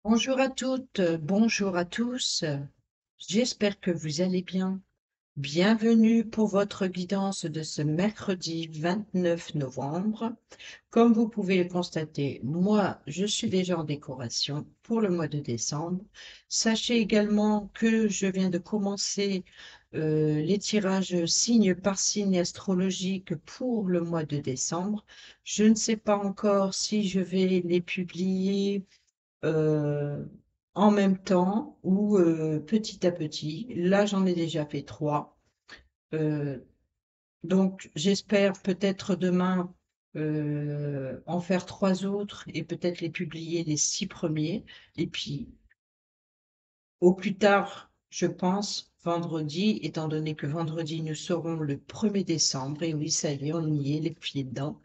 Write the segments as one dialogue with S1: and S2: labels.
S1: Bonjour à toutes, bonjour à tous. J'espère que vous allez bien. Bienvenue pour votre guidance de ce mercredi 29 novembre. Comme vous pouvez le constater, moi, je suis déjà en décoration pour le mois de décembre. Sachez également que je viens de commencer les tirages signe par signe astrologique pour le mois de décembre. Je ne sais pas encore si je vais les publier euh, en même temps ou petit à petit. Là, j'en ai déjà fait trois. Euh, donc, j'espère peut-être demain en faire trois autres et peut-être les publier les six premiers. Et puis, au plus tard, je pense, vendredi, étant donné que vendredi, nous serons le 1er décembre. Et oui, ça y est, on y est, les pieds dedans.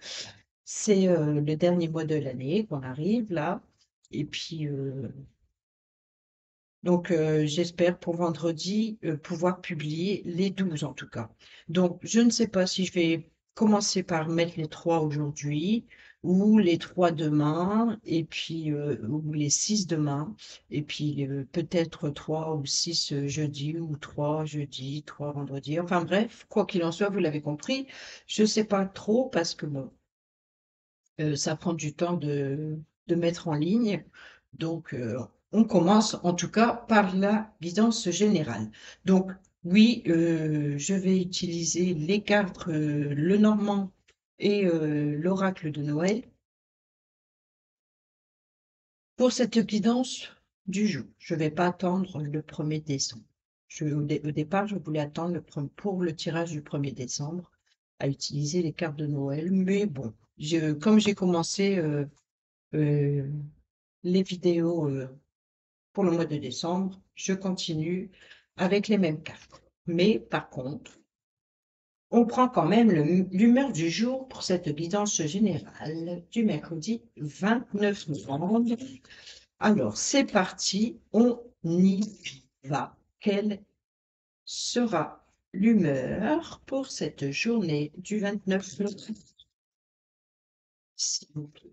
S1: C'est le dernier mois de l'année qu'on arrive là. Et puis, donc, j'espère pour vendredi pouvoir publier les 12 en tout cas. Donc, je ne sais pas si je vais commencer par mettre les trois aujourd'hui ou les trois demain et puis ou les six demain et puis peut-être trois ou six jeudi ou trois jeudi, trois vendredi. Enfin bref, quoi qu'il en soit, vous l'avez compris, je ne sais pas trop parce que bon, ça prend du temps de mettre en ligne. Donc, on commence en tout cas par la guidance générale. Donc, oui, je vais utiliser les cartes Le Normand et l'oracle de Noël pour cette guidance du jour. Je ne vais pas attendre le 1er décembre. Au départ, je voulais attendre pour le tirage du 1er décembre à utiliser les cartes de Noël. Mais bon, comme j'ai commencé euh, les vidéos pour le mois de décembre, je continue avec les mêmes cartes. Mais par contre, on prend quand même l'humeur du jour pour cette guidance générale du mercredi 29 novembre. Alors, c'est parti, on y va. Quelle sera l'humeur pour cette journée du 29 novembre, s'il vous plaît?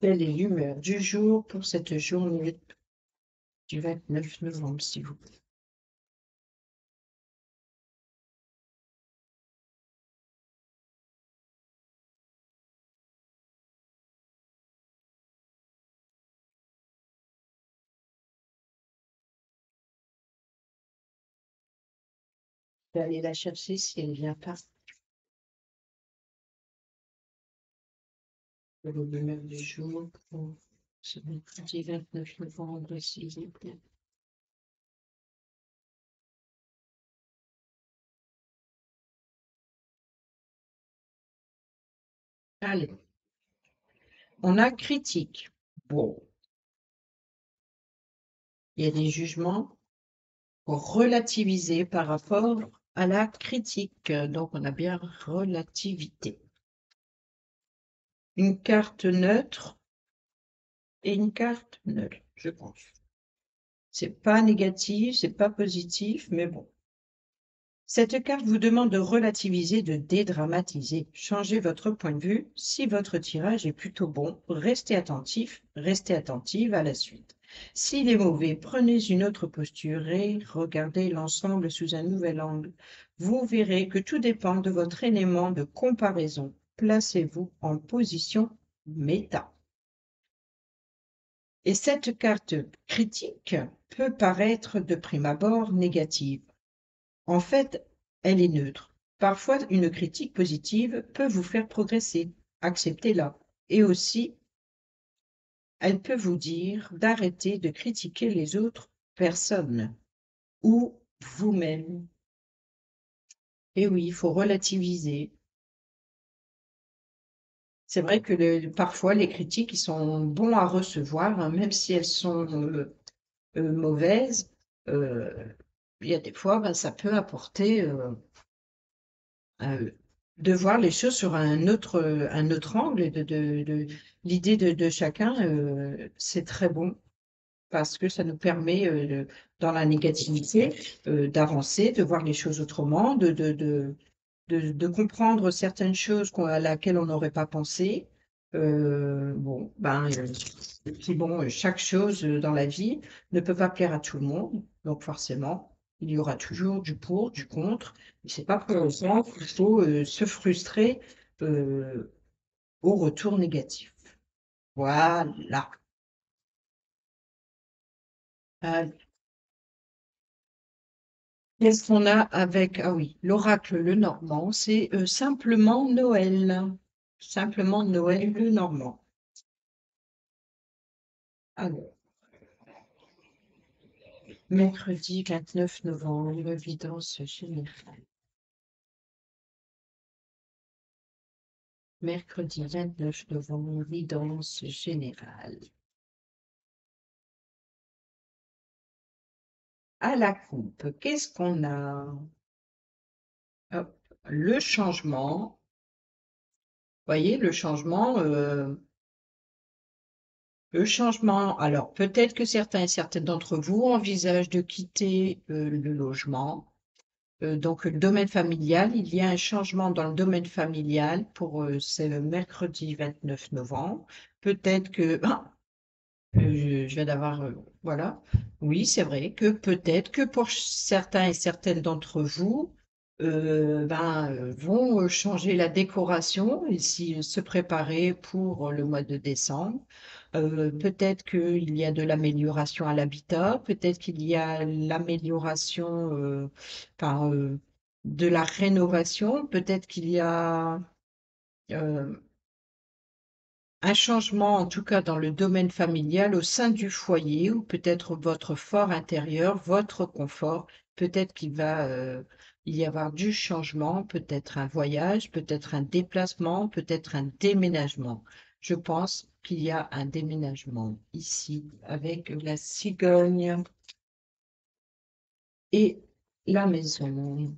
S1: Quelle est l'humeur du jour pour cette journée du 29 novembre, s'il vous plaît? Je vais aller la chercher si elle vient pas. Le l'humeur du jour pour ce mercredi 29 novembre, s'il vous plaît. Allez, on a critique. Bon, il y a des jugements pour relativiser par rapport à la critique. Donc, on a bien relativité. Une carte neutre et une carte nulle, je pense. C'est pas négatif, c'est pas positif, mais bon. Cette carte vous demande de relativiser, de dédramatiser. Changez votre point de vue. Si votre tirage est plutôt bon, restez attentif, restez attentive à la suite. S'il est mauvais, prenez une autre posture et regardez l'ensemble sous un nouvel angle. Vous verrez que tout dépend de votre élément de comparaison. Placez-vous en position méta. Et cette carte critique peut paraître de prime abord négative. En fait, elle est neutre. Parfois, une critique positive peut vous faire progresser. Acceptez-la. Et aussi, elle peut vous dire d'arrêter de critiquer les autres personnes ou vous-même. Et oui, il faut relativiser. C'est vrai que parfois, les critiques, ils sont bons à recevoir, hein, même si elles sont mauvaises. euh, il y a des fois, ben, ça peut apporter euh, de voir les choses sur un autre angle. L'idée de chacun, c'est très bon parce que ça nous permet, dans la négativité, d'avancer, de voir les choses autrement, de comprendre certaines choses à laquelle on n'aurait pas pensé. Bon, ben, et puis bon, chaque chose dans la vie ne peut pas plaire à tout le monde, donc forcément, il y aura toujours du pour, du contre, et c'est pas pour autant qu'il faut se frustrer euh, au retour négatif. Voilà. Euh, Qu'est-ce qu'on a avec, ah oui, l'oracle le normand, c'est simplement Noël. Simplement Noël le normand. Alors, mercredi 29 novembre, évidence générale. Mercredi 29 novembre, évidence générale. À la coupe, qu'est-ce qu'on a? Hop, le changement. Voyez, le changement. Alors, peut-être que certains et certaines d'entre vous envisagent de quitter le logement. Donc, le domaine familial, il y a un changement dans le domaine familial pour c'est le mercredi 29 novembre. Peut-être que, je viens d'avoir, voilà. Oui, c'est vrai que peut-être que pour certains et certaines d'entre vous, vont changer la décoration et se préparer pour le mois de décembre. Peut-être qu'il y a de l'amélioration à l'habitat, peut-être qu'il y a l'amélioration, enfin, de la rénovation, peut-être qu'il y a euh, un changement, en tout cas dans le domaine familial, au sein du foyer, ou peut-être votre fort intérieur, votre confort, peut-être qu'il va y avoir du changement, peut-être un voyage, peut-être un déplacement, peut-être un déménagement. Je pense qu'il y a un déménagement ici avec la cigogne et la maison.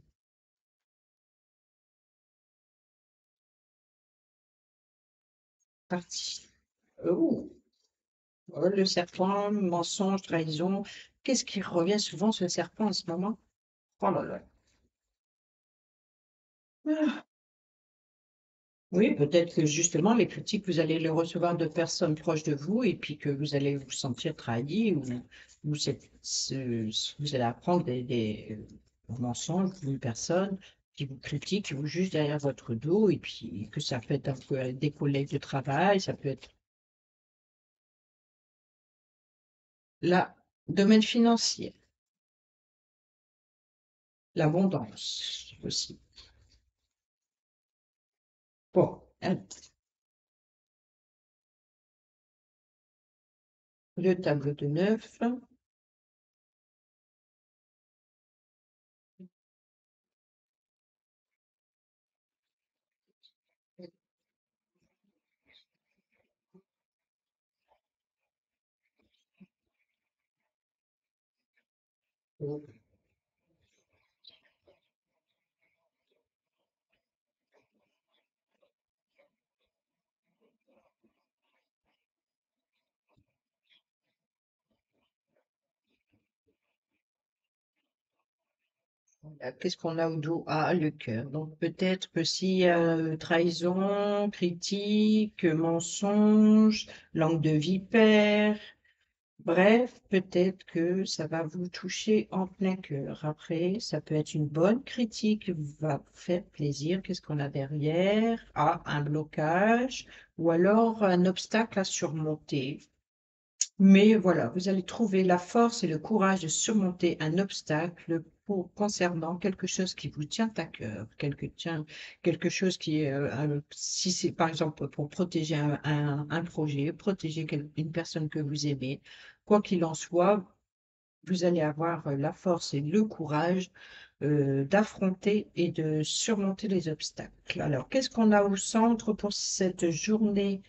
S1: Parti. Oh, oh, le serpent, mensonge, trahison. Qu'est-ce qui revient souvent sur le serpent en ce moment? Oh là là. Ah, oui, peut-être que justement, les critiques, vous allez les recevoir de personnes proches de vous et puis que vous allez vous sentir trahi ou vous allez apprendre des mensonges d'une personne qui vous critique, qui vous juge derrière votre dos et puis que ça peut être un peu des collègues de travail, ça peut être là, domaine financier, l'abondance aussi. Bon, le tableau de neuf. Qu'est-ce qu'on a au dos? Ah, le cœur. Donc peut-être que s'il y a trahison, critique, mensonge, langue de vipère, bref, peut-être que ça va vous toucher en plein cœur. Après, ça peut être une bonne critique qui va vous faire plaisir. Qu'est-ce qu'on a derrière? Ah, un blocage ou alors un obstacle à surmonter. Mais voilà, vous allez trouver la force et le courage de surmonter un obstacle concernant quelque chose qui vous tient à cœur, quelque chose qui est, si c'est par exemple pour protéger un projet, protéger une personne que vous aimez, quoi qu'il en soit, vous allez avoir la force et le courage d'affronter et de surmonter les obstacles. Alors, qu'est-ce qu'on a au centre pour cette journée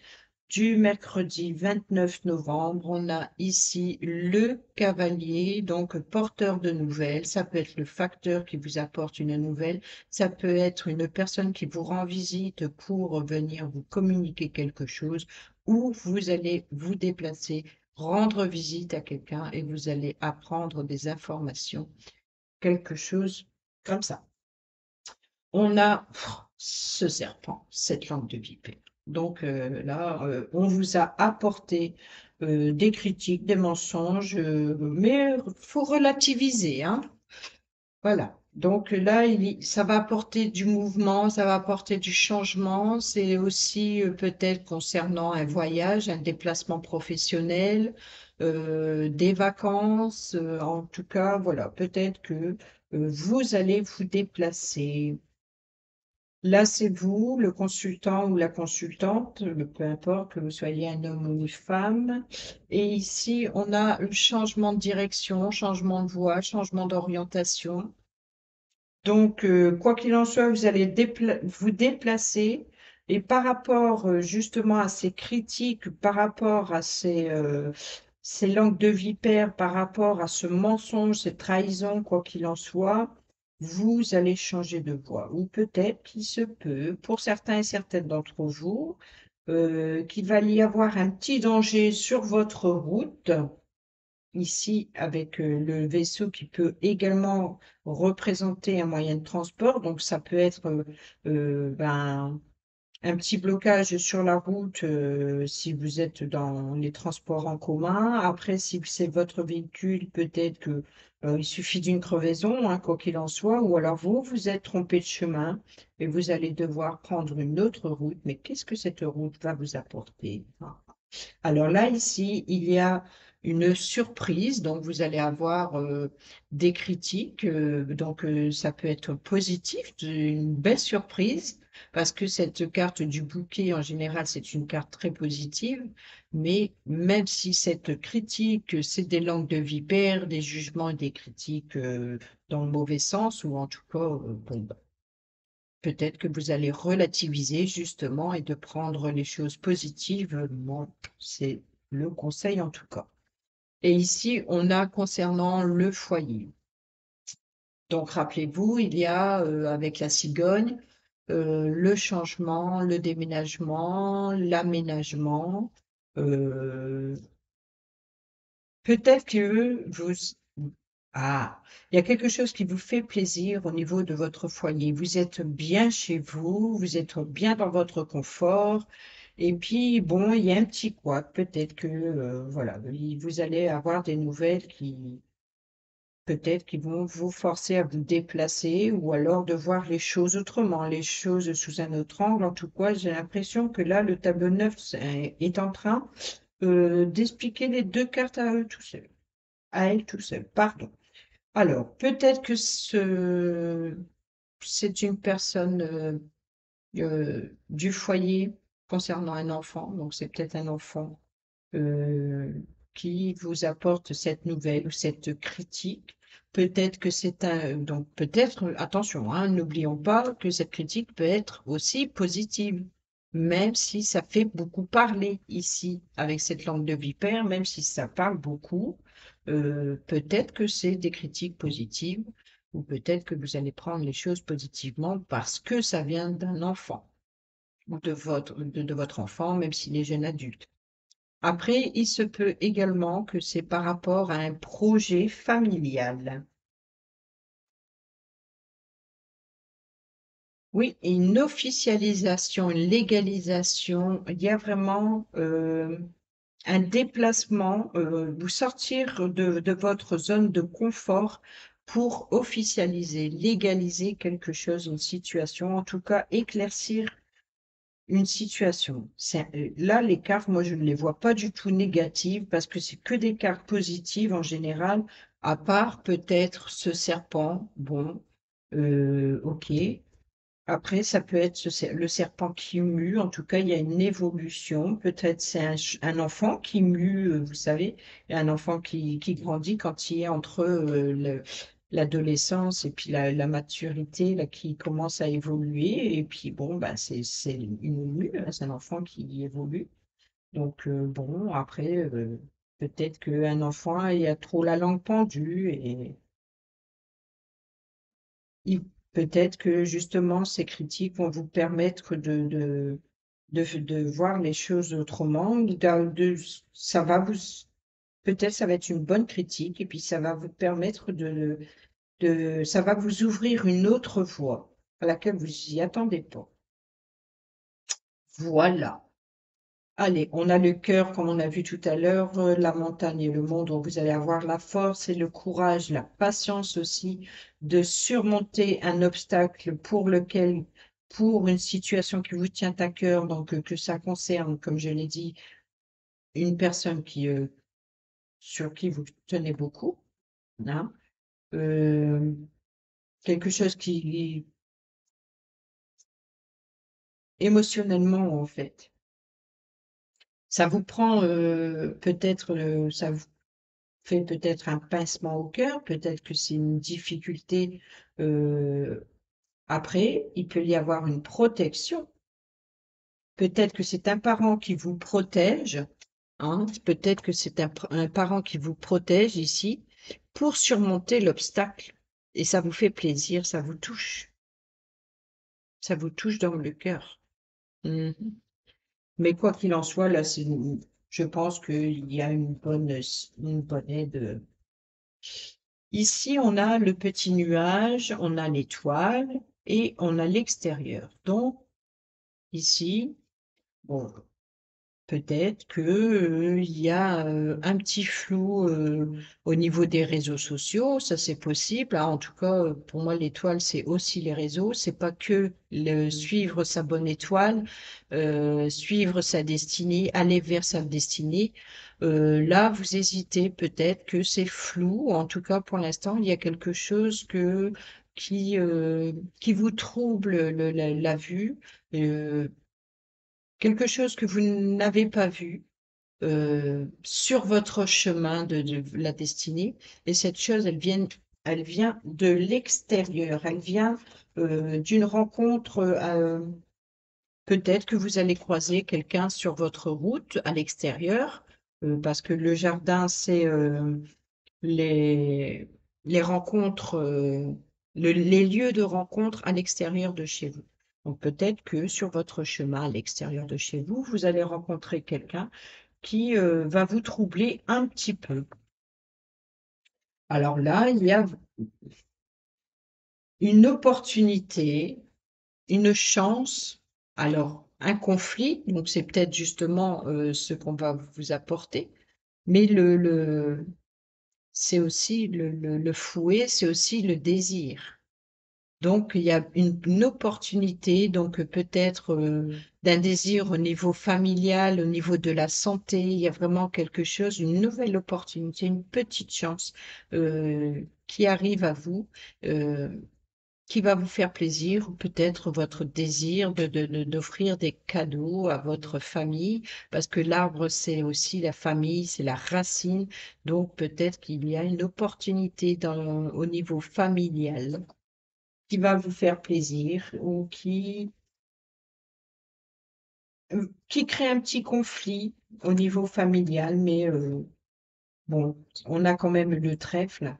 S1: du mercredi 29 novembre? On a ici le cavalier, donc porteur de nouvelles. Ça peut être le facteur qui vous apporte une nouvelle. Ça peut être une personne qui vous rend visite pour venir vous communiquer quelque chose, ou vous allez vous déplacer, rendre visite à quelqu'un et vous allez apprendre des informations, quelque chose comme ça. On a ce serpent, cette langue de vipère. Donc là, on vous a apporté des critiques, des mensonges, mais faut relativiser, hein. Voilà. Donc là, ça va apporter du mouvement, ça va apporter du changement. C'est aussi peut-être concernant un voyage, un déplacement professionnel, des vacances. En tout cas, voilà, peut-être que vous allez vous déplacer. Là, c'est vous, le consultant ou la consultante, peu importe que vous soyez un homme ou une femme. Et ici, on a un changement de direction, changement de voie, changement d'orientation. Donc, quoi qu'il en soit, vous allez vous déplacer. Et par rapport justement à ces critiques, par rapport à ces langues de vipère, par rapport à ce mensonge, cette trahison, quoi qu'il en soit, vous allez changer de voie. Ou peut-être qu'il se peut, pour certains et certaines d'entre vous, qu'il va y avoir un petit danger sur votre route ici avec le vaisseau qui peut également représenter un moyen de transport. Donc ça peut être ben, un petit blocage sur la route si vous êtes dans les transports en commun. Après, si c'est votre véhicule, peut-être que il suffit d'une crevaison, hein, quoi qu'il en soit, ou alors vous vous êtes trompé de chemin et vous allez devoir prendre une autre route. Mais qu'est-ce que cette route va vous apporter? Alors là, ici, il y a une surprise, donc vous allez avoir des critiques, donc ça peut être positif, une belle surprise, parce que cette carte du bouquet, en général, c'est une carte très positive, mais même si cette critique, c'est des langues de vipère, des jugements et des critiques dans le mauvais sens, ou en tout cas, bon, bah, peut-être que vous allez relativiser justement et de prendre les choses positivement. C'est le conseil en tout cas. Et ici, on a concernant le foyer. Donc, rappelez-vous, il y a avec la cigogne le changement, le déménagement, l'aménagement. euh, Peut-être que ah, il y a quelque chose qui vous fait plaisir au niveau de votre foyer. Vous êtes bien chez vous, vous êtes bien dans votre confort. Et puis, bon, il y a un petit couac. Peut-être que, voilà, vous allez avoir des nouvelles peut-être qui vont vous forcer à vous déplacer ou alors de voir les choses autrement, les choses sous un autre angle. En tout cas, j'ai l'impression que là, le tableau 9 est en train d'expliquer les deux cartes à eux tout seul. À elle tout seul, pardon. Alors, peut-être que c'est une personne du foyer concernant un enfant, donc c'est peut-être un enfant euh, qui vous apporte cette nouvelle ou cette critique. Peut-être que c'est donc peut-être, attention, hein, n'oublions pas que cette critique peut être aussi positive, même si ça fait beaucoup parler ici avec cette langue de vipère, même si ça parle beaucoup, peut-être que c'est des critiques positives ou peut-être que vous allez prendre les choses positivement parce que ça vient d'un enfant ou de votre enfant, même s'il est jeune adulte. Après, il se peut également que c'est par rapport à un projet familial. Oui, et une officialisation, une légalisation, il y a vraiment un déplacement, vous sortir de votre zone de confort pour officialiser, légaliser quelque chose, une situation, en tout cas éclaircir une situation. Là, les cartes, moi, je ne les vois pas du tout négatives parce que c'est que des cartes positives en général, à part peut-être ce serpent. Bon, ok. Après, ça peut être le serpent qui mue. En tout cas, il y a une évolution. Peut-être c'est un enfant qui mue, vous savez, un enfant qui grandit quand il est entre l'adolescence et puis la maturité, là, qui commence à évoluer. Et puis, bon, bah, c'est une mue, hein, c'est un enfant qui évolue. Donc, bon, après, peut-être qu'un enfant il a trop la langue pendue et il- peut-être que justement ces critiques vont vous permettre de voir les choses autrement. Ça va peut-être ça va être une bonne critique et puis ça va vous permettre ça va vous ouvrir une autre voie à laquelle vous y attendez pas. Voilà. Allez, on a le cœur, comme on a vu tout à l'heure, la montagne et le monde, donc vous allez avoir la force et le courage, la patience aussi de surmonter un obstacle pour une situation qui vous tient à cœur, donc que ça concerne, comme je l'ai dit, une personne sur qui vous tenez beaucoup, hein, euh, quelque chose qui, émotionnellement, en fait, ça vous prend peut-être, ça vous fait peut-être un pincement au cœur, peut-être que c'est une difficulté. Après, il peut y avoir une protection. Peut-être que c'est un parent qui vous protège, hein, peut-être que c'est un parent qui vous protège ici pour surmonter l'obstacle. Et ça vous fait plaisir, ça vous touche dans le cœur. Mhm. Mais quoi qu'il en soit, là, je pense qu'il y a une bonne aide. Ici, on a le petit nuage, on a l'étoile et on a l'extérieur. Donc, ici, bon, peut-être que, il y a un petit flou au niveau des réseaux sociaux, ça c'est possible, hein. En tout cas, pour moi, l'étoile, c'est aussi les réseaux. C'est pas que suivre sa bonne étoile, suivre sa destinée, aller vers sa destinée. Là, vous hésitez, peut-être que c'est flou. En tout cas, pour l'instant, il y a quelque chose qui vous trouble la vue. euh, Quelque chose que vous n'avez pas vu sur votre chemin de la destinée. Et cette chose, elle vient de l'extérieur. Elle vient d'une rencontre. Peut-être que vous allez croiser quelqu'un sur votre route à l'extérieur, parce que le jardin, c'est les, les rencontres, les lieux de rencontre à l'extérieur de chez vous. Donc peut-être que sur votre chemin à l'extérieur de chez vous, vous allez rencontrer quelqu'un qui va vous troubler un petit peu. Alors là, il y a une opportunité, une chance, alors un conflit, donc c'est peut-être justement ce qu'on va vous apporter, mais c'est aussi le fouet, c'est aussi le désir. Donc, il y a une opportunité, donc peut-être d'un désir au niveau familial, au niveau de la santé. Il y a vraiment quelque chose, une nouvelle opportunité, une petite chance qui arrive à vous, euh, qui va vous faire plaisir, ou peut-être votre désir d'offrir des cadeaux à votre famille, parce que l'arbre, c'est aussi la famille, c'est la racine. Donc, peut-être qu'il y a une opportunité au niveau familial qui va vous faire plaisir ou qui crée un petit conflit au niveau familial, mais bon, on a quand même le trèfle.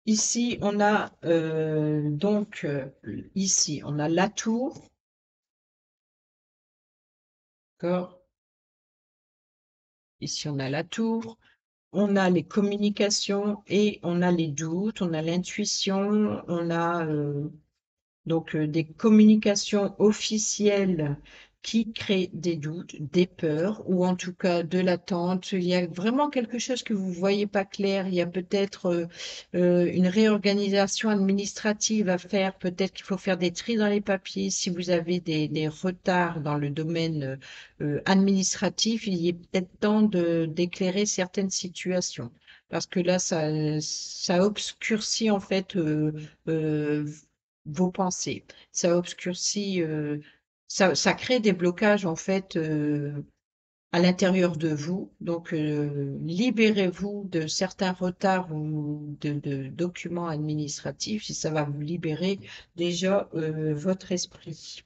S1: Ici, on a ici, on a la tour, d'accord? Ici, on a la tour, on a les communications et on a les doutes, on a l'intuition, on a donc des communications officielles qui créent des doutes, des peurs, ou en tout cas de l'attente. Il y a vraiment quelque chose que vous ne voyez pas clair. Il y a peut-être une réorganisation administrative à faire. Peut-être qu'il faut faire des tris dans les papiers. Si vous avez des retards dans le domaine administratif, il est peut-être temps d'éclairer certaines situations. Parce que là, ça obscurcit en fait euh, vos pensées. Ça obscurcit, ça crée des blocages en fait à l'intérieur de vous. Donc, libérez-vous de certains retards ou de documents administratifs si ça va vous libérer déjà votre esprit.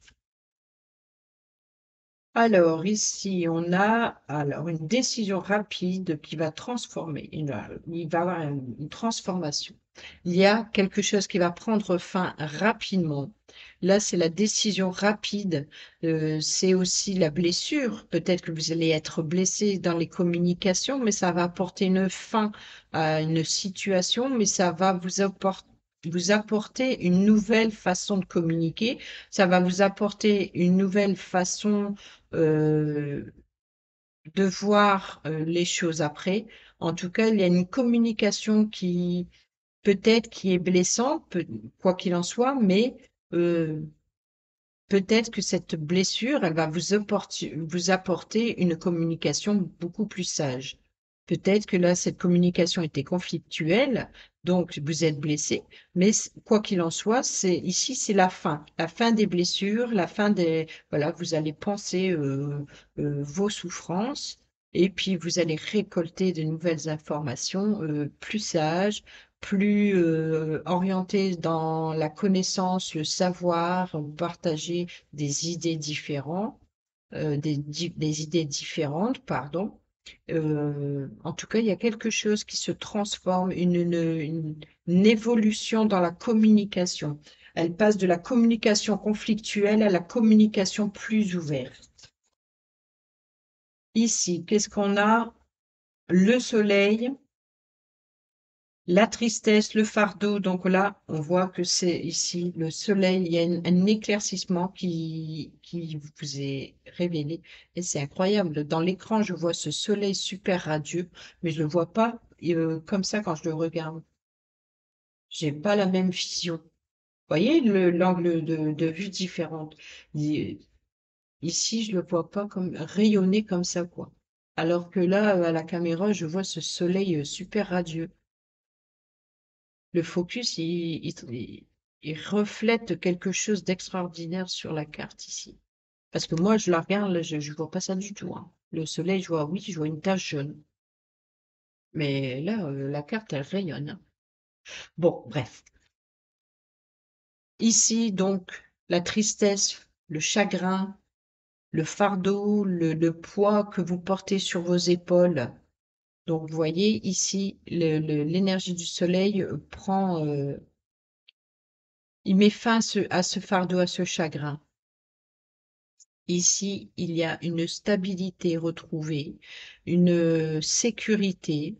S1: Alors, ici, on a alors une décision rapide qui va transformer. Il va y avoir une transformation. Il y a quelque chose qui va prendre fin rapidement. Là, c'est la décision rapide. C'est aussi la blessure. Peut-être que vous allez être blessé dans les communications, mais ça va apporter une fin à une situation, mais ça va vous apporter vous apporter une nouvelle façon de communiquer, ça va vous apporter une nouvelle façon de voir les choses après. En tout cas, il y a une communication qui peut-être qui est blessante, quoi qu'il en soit, mais euh, peut-être que cette blessure, elle va vous apporter une communication beaucoup plus sage. Peut-être que là, cette communication était conflictuelle, donc vous êtes blessé, mais quoi qu'il en soit, ici, c'est la fin des blessures, la fin des, voilà, vous allez penser vos souffrances et puis vous allez récolter de nouvelles informations plus sages, plus orienté dans la connaissance, le savoir, partager des idées différentes, des idées différentes, pardon. En tout cas, il y a quelque chose qui se transforme, une évolution dans la communication. Elle passe de la communication conflictuelle à la communication plus ouverte. Ici, qu'est-ce qu'on a? Le soleil, la tristesse, le fardeau, donc là, on voit que c'est ici le soleil, il y a un éclaircissement qui vous est révélé. Et c'est incroyable. Dans l'écran, je vois ce soleil super radieux, mais je ne le vois pas comme ça quand je le regarde. J'ai pas la même vision. Vous voyez l'angle de vue différente. Ici, je le vois pas comme rayonner comme ça, quoi. Alors que là, à la caméra, je vois ce soleil super radieux. Le focus, il reflète quelque chose d'extraordinaire sur la carte ici. Parce que moi, je la regarde, là, je vois pas ça du tout, hein. Le soleil, je vois, oui, je vois une tache jaune. Mais là, la carte, elle rayonne, hein. Bon, bref. Ici, donc, la tristesse, le chagrin, le fardeau, le poids que vous portez sur vos épaules. Donc, vous voyez, ici, l'énergie du soleil il met fin à ce fardeau, à ce chagrin. Ici, il y a une stabilité retrouvée, une sécurité.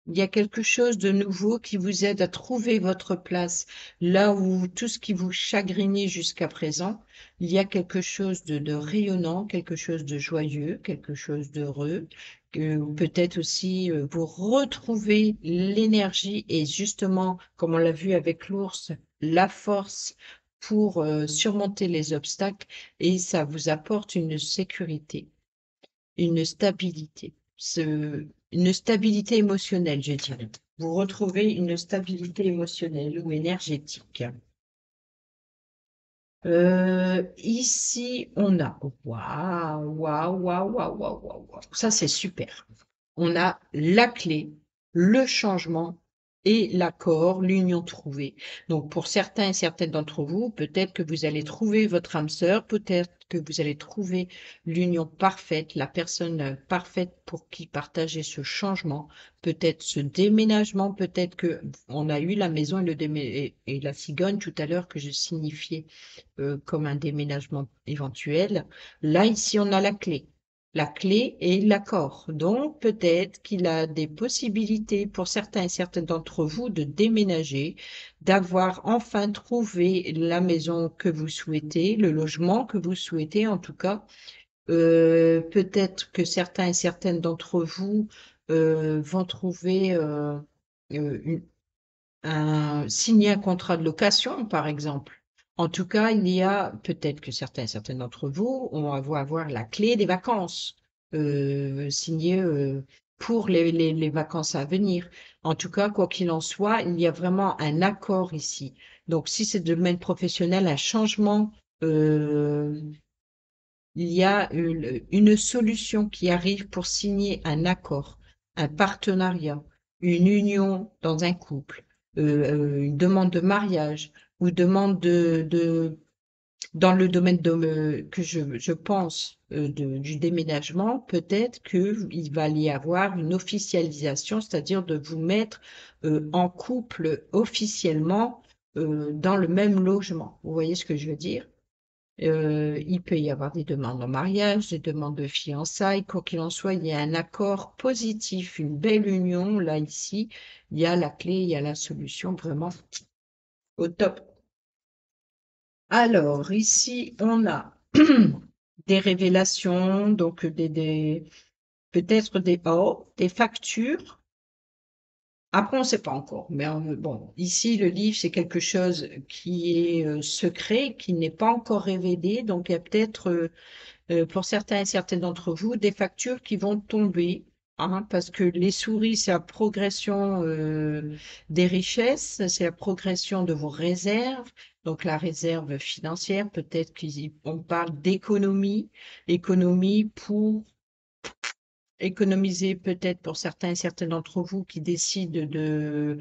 S1: Il y a quelque chose de nouveau qui vous aide à trouver votre place là où tout ce qui vous chagrinait jusqu'à présent, il y a quelque chose de rayonnant, quelque chose de joyeux, quelque chose d'heureux. Peut-être aussi vous retrouvez l'énergie et justement, comme on l'a vu avec l'ours, la force pour surmonter les obstacles et ça vous apporte une sécurité, une stabilité, une stabilité émotionnelle, je dirais. Vous retrouvez une stabilité émotionnelle ou énergétique. Ici, on a, waouh, waouh, waouh, waouh, waouh, waouh, waouh. Ça c'est super. On a la clé, le changement et l'accord, l'union trouvée. Donc pour certains et certaines d'entre vous, peut-être que vous allez trouver votre âme sœur, peut-être que vous allez trouver l'union parfaite, la personne parfaite pour qui partager ce changement, peut-être ce déménagement, peut-être que on a eu la maison et la cigogne tout à l'heure que je signifiais comme un déménagement éventuel. Là, ici, on a la clé. La clé et l'accord. Donc, peut-être qu'il a des possibilités pour certains et certaines d'entre vous de déménager, d'avoir enfin trouvé la maison que vous souhaitez, le logement que vous souhaitez en tout cas. Peut-être que certains et certaines d'entre vous vont trouver signer un contrat de location, par exemple. En tout cas, il y a peut-être que certains et certaines d'entre vous vont avoir la clé des vacances signée pour les vacances à venir. En tout cas, quoi qu'il en soit, il y a vraiment un accord ici. Donc, si c'est de domaine professionnel, un changement, euh, il y a une solution qui arrive pour signer un accord, un partenariat, une union dans un couple, une demande de mariage ou demande dans le domaine que je pense du déménagement, peut-être qu'il va y avoir une officialisation, c'est-à-dire de vous mettre en couple officiellement dans le même logement. Vous voyez ce que je veux dire? Il peut y avoir des demandes en mariage, des demandes de fiançailles, quoi qu'il en soit, il y a un accord positif, une belle union. Là, ici, il y a la clé, il y a la solution, vraiment. au top. Alors, ici, on a des révélations, donc peut-être des factures. Après, on ne sait pas encore. Mais bon, ici, le livre, c'est quelque chose qui est secret, qui n'est pas encore révélé. Donc, il y a peut-être, pour certains et certaines d'entre vous, des factures qui vont tomber. Hein, parce que les souris, c'est la progression des richesses, c'est la progression de vos réserves. Donc, la réserve financière, peut-être qu'on parle d'économie, économie pour économiser peut-être pour certains et certaines d'entre vous qui décident de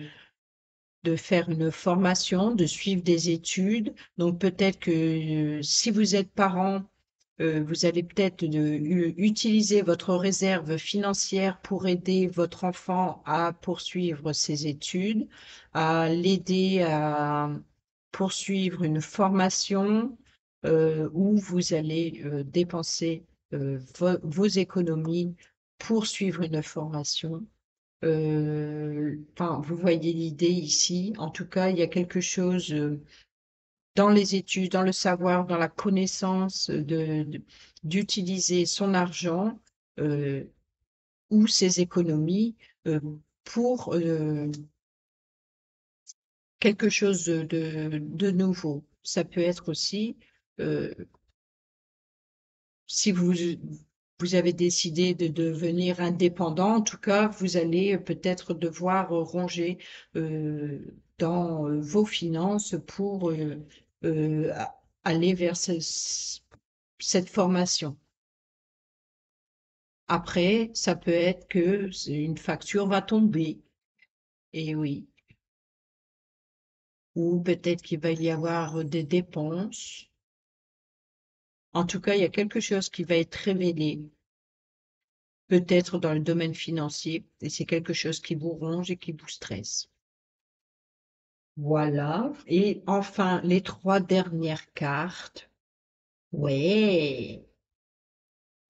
S1: faire une formation, de suivre des études. Donc peut-être que si vous êtes parent, vous allez peut-être utiliser votre réserve financière pour aider votre enfant à poursuivre ses études, à l'aider à poursuivre une formation où vous allez dépenser vos économies pour suivre une formation. Enfin, vous voyez l'idée ici. En tout cas, il y a quelque chose dans les études, dans le savoir, dans la connaissance d'utiliser son argent euh, ou ses économies euh, pour quelque chose de nouveau. Ça peut être aussi euh, si vous avez décidé de devenir indépendant, en tout cas, vous allez peut-être devoir ronger euh, dans vos finances pour euh, aller vers cette formation. Après, ça peut être que une facture va tomber, et oui, ou peut-être qu'il va y avoir des dépenses. En tout cas, il y a quelque chose qui va être révélé peut-être dans le domaine financier, et c'est quelque chose qui vous ronge et qui vous stresse. Voilà. Et enfin, les trois dernières cartes. Ouais.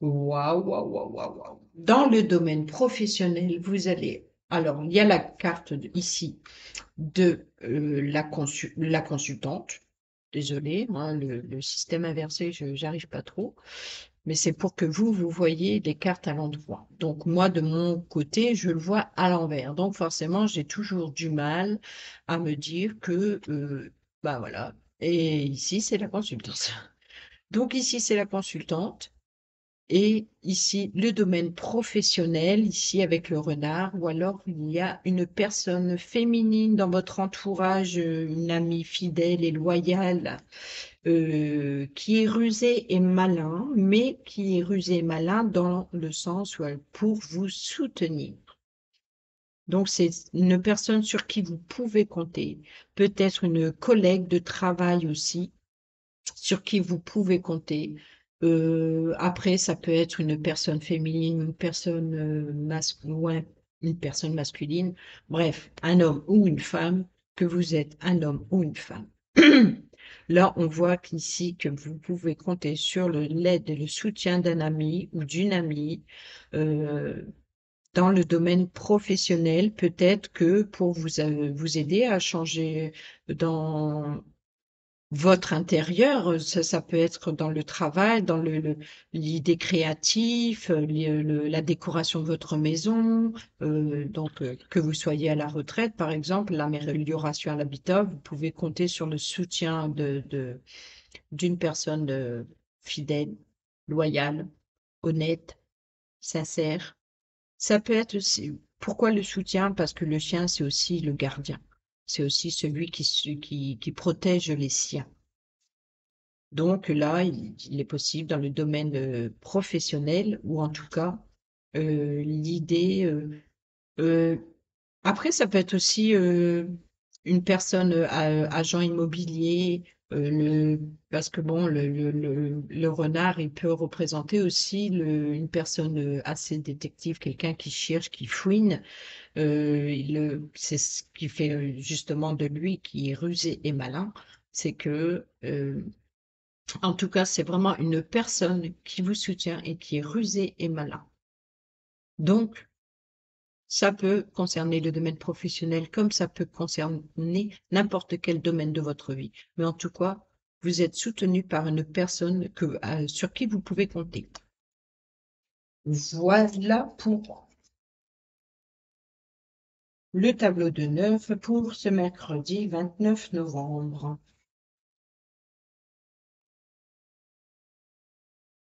S1: Waouh, waouh, waouh, waouh, waouh. Dans le domaine professionnel, vous allez. Alors, il y a la carte ici de la consultante. Désolée, hein, le système inversé, je j'arrive pas trop. Mais c'est pour que vous voyez les cartes à l'endroit. Donc moi, de mon côté, je le vois à l'envers. Donc forcément, j'ai toujours du mal à me dire que, bah voilà. Et ici, c'est la consultante. Donc ici, c'est la consultante. Et ici, le domaine professionnel, ici avec le renard, ou alors il y a une personne féminine dans votre entourage, une amie fidèle et loyale qui est rusé et malin, mais qui est rusé et malin dans le sens où elle pour vous soutenir. Donc, c'est une personne sur qui vous pouvez compter, peut-être une collègue de travail aussi, sur qui vous pouvez compter. Après, ça peut être une personne féminine, une personne ouais, une personne masculine, bref, un homme ou une femme, que vous êtes un homme ou une femme. Là, on voit qu'ici, que vous pouvez compter sur l'aide et le soutien d'un ami ou d'une amie euh, dans le domaine professionnel, peut-être que pour vous aider à changer dans votre intérieur, ça peut être dans le travail, dans l'idée créative, la décoration de votre maison, donc que vous soyez à la retraite, par exemple, l'amélioration à l'habitat, vous pouvez compter sur le soutien d'une personne fidèle, loyale, honnête, sincère. Ça peut être aussi, pourquoi le soutien? Parce que le chien, c'est aussi le gardien. C'est aussi celui qui protège les siens. Donc là, il est possible dans le domaine professionnel, ou en tout cas, l'idée. Euh, après, ça peut être aussi une personne agent immobilier, parce que bon, le renard, il peut représenter aussi une personne assez détective, quelqu'un qui cherche, qui fouine. C'est ce qui fait justement de lui qui est rusé et malin, c'est que en tout cas, c'est vraiment une personne qui vous soutient et qui est rusée et malin. Donc, Ça peut concerner le domaine professionnel comme ça peut concerner n'importe quel domaine de votre vie. Mais en tout cas, vous êtes soutenu par une personne sur qui vous pouvez compter. Voilà pour le tableau de 9 pour ce mercredi 29 novembre.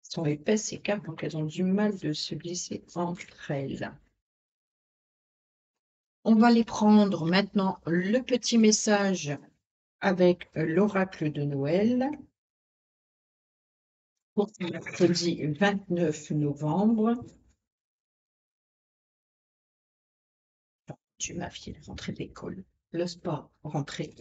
S1: Elles sont épaisses ces cartes, donc elles ont du mal de se glisser entre elles. On va les prendre maintenant le petit message avec l'oracle de Noël pour ce mercredi 29 novembre. Tu ma fille, rentrée d'école. Le sport, rentrée.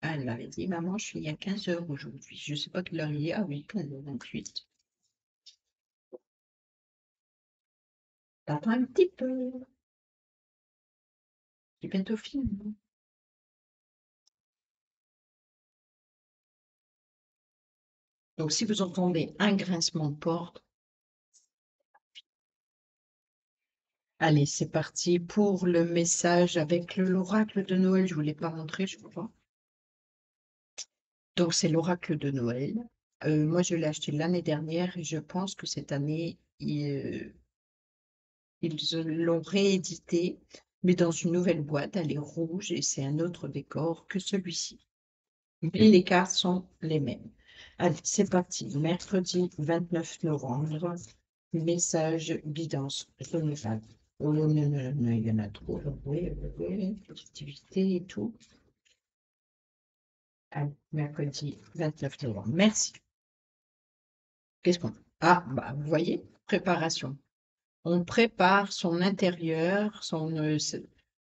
S1: Elle m'avait dit, maman, je suis à 15 h aujourd'hui. Je ne sais pas quelle heure il est. Ah oui, 15h28. T'attends un petit peu. C'est bientôt fini. Donc, si vous entendez un grincement de porte, allez, c'est parti pour le message avec l'oracle de Noël. Je ne vous l'ai pas montré, je crois. Donc, c'est l'oracle de Noël. Moi, je l'ai acheté l'année dernière et je pense que cette année, ils l'ont réédité, mais dans une nouvelle boîte. Elle est rouge et c'est un autre décor que celui-ci. Mais les cartes sont les mêmes. Allez, c'est parti. Mercredi 29 novembre. Message guidance renouvelable. Oh non, non, non, il y en a trop. Oui, positivité et tout. Allez, mercredi 29 novembre. Merci. Qu'est-ce qu'on... Ah, bah, vous voyez, préparation. On prépare son intérieur,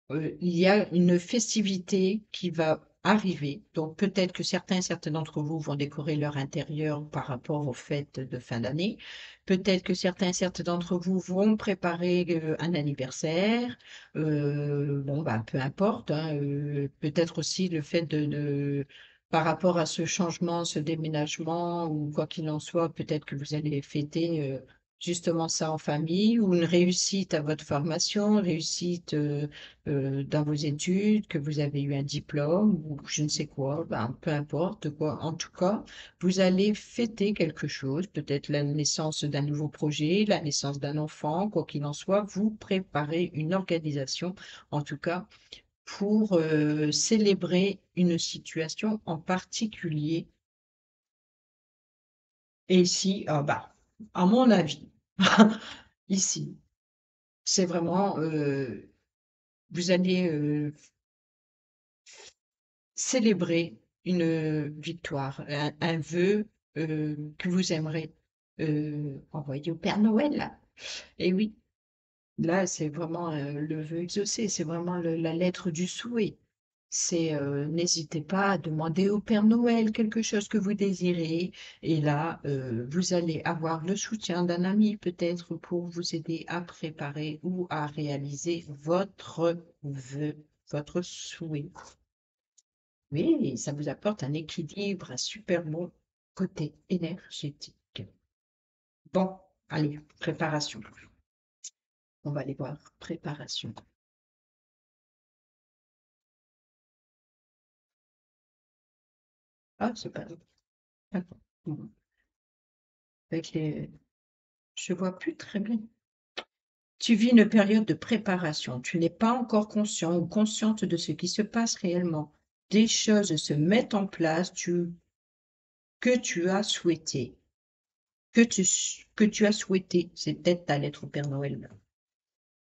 S1: il y a une festivité qui va arriver. Donc peut-être que certains d'entre vous vont décorer leur intérieur par rapport aux fêtes de fin d'année. Peut-être que certains d'entre vous vont préparer un anniversaire. Bon, bah, peu importe, hein, peut-être aussi le fait par rapport à ce changement, ce déménagement, ou quoi qu'il en soit, peut-être que vous allez fêter justement ça en famille, ou une réussite à votre formation, réussite dans vos études, que vous avez eu un diplôme ou je ne sais quoi, ben, peu importe quoi. En tout cas, vous allez fêter quelque chose, peut-être la naissance d'un nouveau projet, la naissance d'un enfant, quoi qu'il en soit, vous préparez une organisation, en tout cas, pour célébrer une situation en particulier. Et ici, ah bah, à mon avis, ici, c'est vraiment, vous allez célébrer une victoire, un vœu que vous aimerez envoyer au Père Noël. Et oui, là, c'est vraiment le vœu exaucé, c'est vraiment la lettre du souhait. C'est n'hésitez pas à demander au Père Noël quelque chose que vous désirez. Et là, vous allez avoir le soutien d'un ami peut-être pour vous aider à préparer ou à réaliser votre vœu, votre souhait. Oui, ça vous apporte un équilibre, un super bon côté énergétique. Bon, allez, préparation. On va aller voir. Préparation. Ah, c'est pas... D'accord. Bon. Avec les... Je vois plus très bien. Tu vis une période de préparation. Tu n'es pas encore conscient ou consciente de ce qui se passe réellement. Des choses se mettent en place que tu as souhaité. Que tu as souhaité. C'est peut-être ta lettre au Père Noël.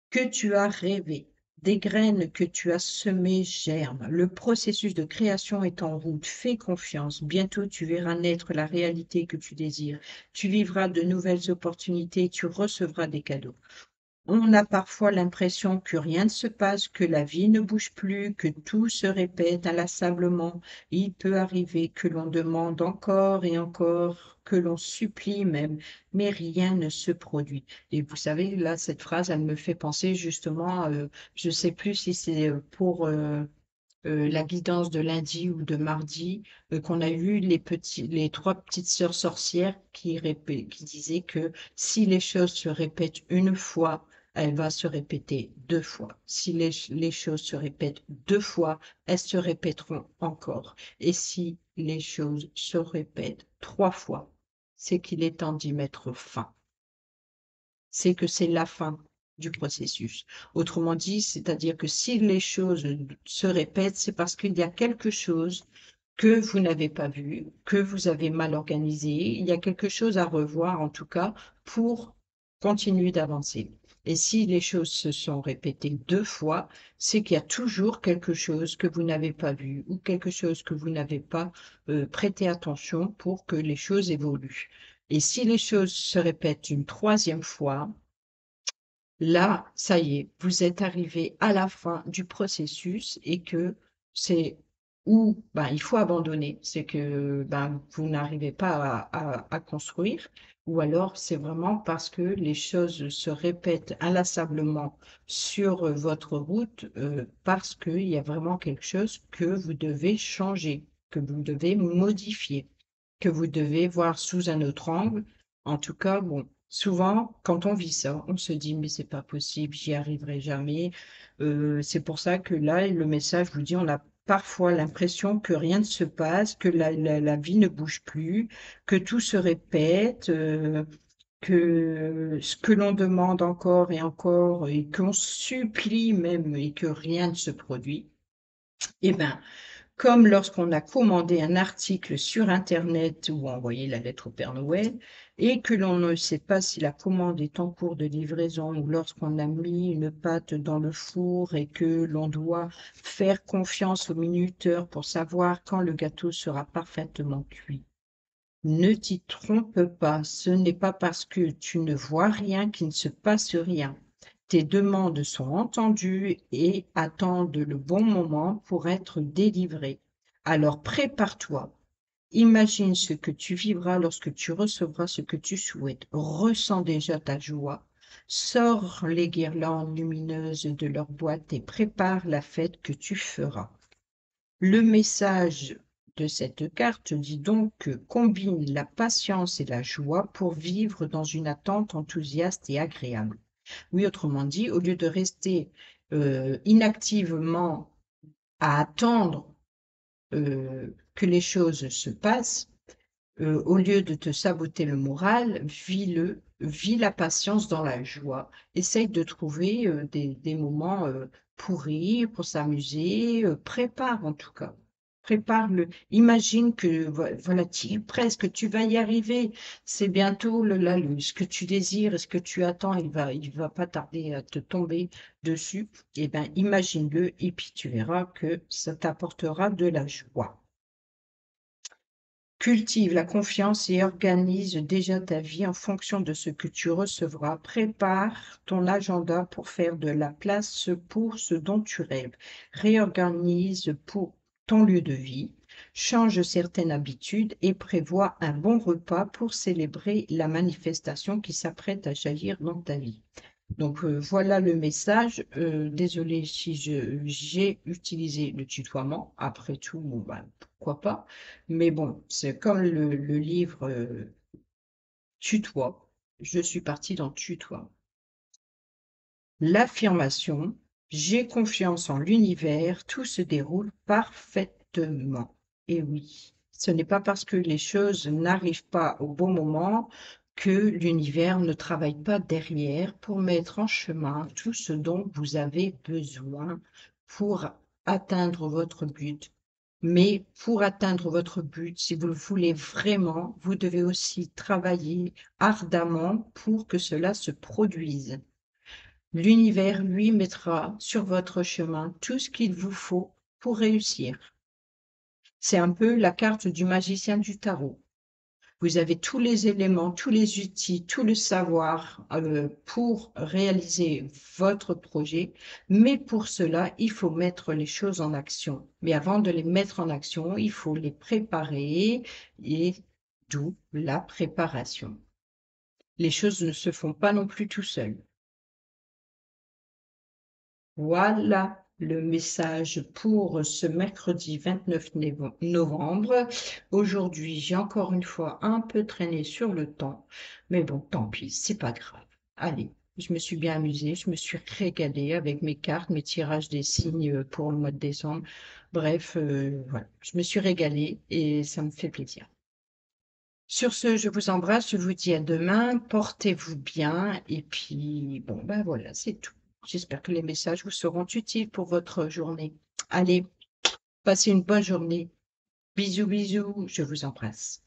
S1: Que tu as rêvé, des graines que tu as semées germent. Le processus de création est en route. Fais confiance. Bientôt, tu verras naître la réalité que tu désires. Tu vivras de nouvelles opportunités. Tu recevras des cadeaux. On a parfois l'impression que rien ne se passe, que la vie ne bouge plus, que tout se répète inlassablement. Il peut arriver que l'on demande encore et encore, que l'on supplie même, mais rien ne se produit. Et vous savez, là, cette phrase, elle me fait penser justement, je ne sais plus si c'est pour la guidance de lundi ou de mardi, qu'on a eu les trois petites sœurs sorcières qui disaient que si les choses se répètent une fois, elles vont se répéter deux fois. Si les choses se répètent deux fois, elles se répéteront encore. Et si les choses se répètent trois fois, c'est qu'il est temps d'y mettre fin. C'est que c'est la fin du processus. Autrement dit, c'est-à-dire que si les choses se répètent, c'est parce qu'il y a quelque chose que vous n'avez pas vu, que vous avez mal organisé. Il y a quelque chose à revoir, en tout cas, pour continuer d'avancer. Et si les choses se sont répétées deux fois, c'est qu'il y a toujours quelque chose que vous n'avez pas vu ou quelque chose que vous n'avez pas prêté attention pour que les choses évoluent. Et si les choses se répètent une troisième fois, là, ça y est, vous êtes arrivé à la fin du processus et que c'est où ben, il faut abandonner, c'est que ben, vous n'arrivez pas à construire, ou alors c'est vraiment parce que les choses se répètent inlassablement sur votre route, parce qu'il y a vraiment quelque chose que vous devez changer, que vous devez modifier, que vous devez voir sous un autre angle. En tout cas, bon, souvent, quand on vit ça, on se dit, mais c'est pas possible, j'y arriverai jamais. C'est pour ça que là, le message vous dit, on a parfois l'impression que rien ne se passe, que la vie ne bouge plus, que tout se répète, que ce que l'on demande encore et encore, et qu'on supplie même, et que rien ne se produit. Eh bien, comme lorsqu'on a commandé un article sur Internet ou envoyé la lettre au Père Noël et que l'on ne sait pas si la commande est en cours de livraison ou lorsqu'on a mis une pâte dans le four et que l'on doit faire confiance au minuteur pour savoir quand le gâteau sera parfaitement cuit. Ne t'y trompe pas, ce n'est pas parce que tu ne vois rien qu'il ne se passe rien. Tes demandes sont entendues et attendent le bon moment pour être délivrées. Alors prépare-toi. Imagine ce que tu vivras lorsque tu recevras ce que tu souhaites. Ressens déjà ta joie. Sors les guirlandes lumineuses de leur boîte et prépare la fête que tu feras. Le message de cette carte dit donc que combine la patience et la joie pour vivre dans une attente enthousiaste et agréable. Oui, autrement dit, au lieu de rester inactivement à attendre que les choses se passent, au lieu de te saboter le moral, vis la patience dans la joie. Essaye de trouver des moments pourris pour s'amuser, prépare en tout cas. Prépare-le. Imagine que voilà, presque tu vas y arriver. C'est bientôt ce que tu désires, ce que tu attends, il va pas tarder à te tomber dessus. Eh bien, imagine-le et puis tu verras que ça t'apportera de la joie. Cultive la confiance et organise déjà ta vie en fonction de ce que tu recevras. Prépare ton agenda pour faire de la place pour ce dont tu rêves. Réorganise pour ton lieu de vie. Change certaines habitudes et prévois un bon repas pour célébrer la manifestation qui s'apprête à jaillir dans ta vie. Donc voilà le message. Désolée si j'ai utilisé le tutoiement. Après tout, bon, ben, pourquoi pas. Mais bon, c'est comme le livre Tutoie. Je suis partie dans Tutoie. L'affirmation, j'ai confiance en l'univers, tout se déroule parfaitement. Et oui, ce n'est pas parce que les choses n'arrivent pas au bon moment que l'univers ne travaille pas derrière pour mettre en chemin tout ce dont vous avez besoin pour atteindre votre but. Mais pour atteindre votre but, si vous le voulez vraiment, vous devez aussi travailler ardemment pour que cela se produise. L'univers, lui, mettra sur votre chemin tout ce qu'il vous faut pour réussir. C'est un peu la carte du magicien du tarot. Vous avez tous les éléments, tous les outils, tout le savoir pour réaliser votre projet, mais pour cela, il faut mettre les choses en action. Mais avant de les mettre en action, il faut les préparer et d'où la préparation. Les choses ne se font pas non plus tout seules. Voilà. le message pour ce mercredi 29 novembre. Aujourd'hui, j'ai encore une fois un peu traîné sur le temps, mais bon, tant pis, c'est pas grave. Allez, je me suis bien amusée, je me suis régalée avec mes cartes, mes tirages des signes pour le mois de décembre. Bref, voilà, je me suis régalée et ça me fait plaisir. Sur ce, je vous embrasse, je vous dis à demain, portez-vous bien et puis bon, ben voilà, c'est tout. J'espère que les messages vous seront utiles pour votre journée. Allez, passez une bonne journée. Bisous, bisous, je vous embrasse.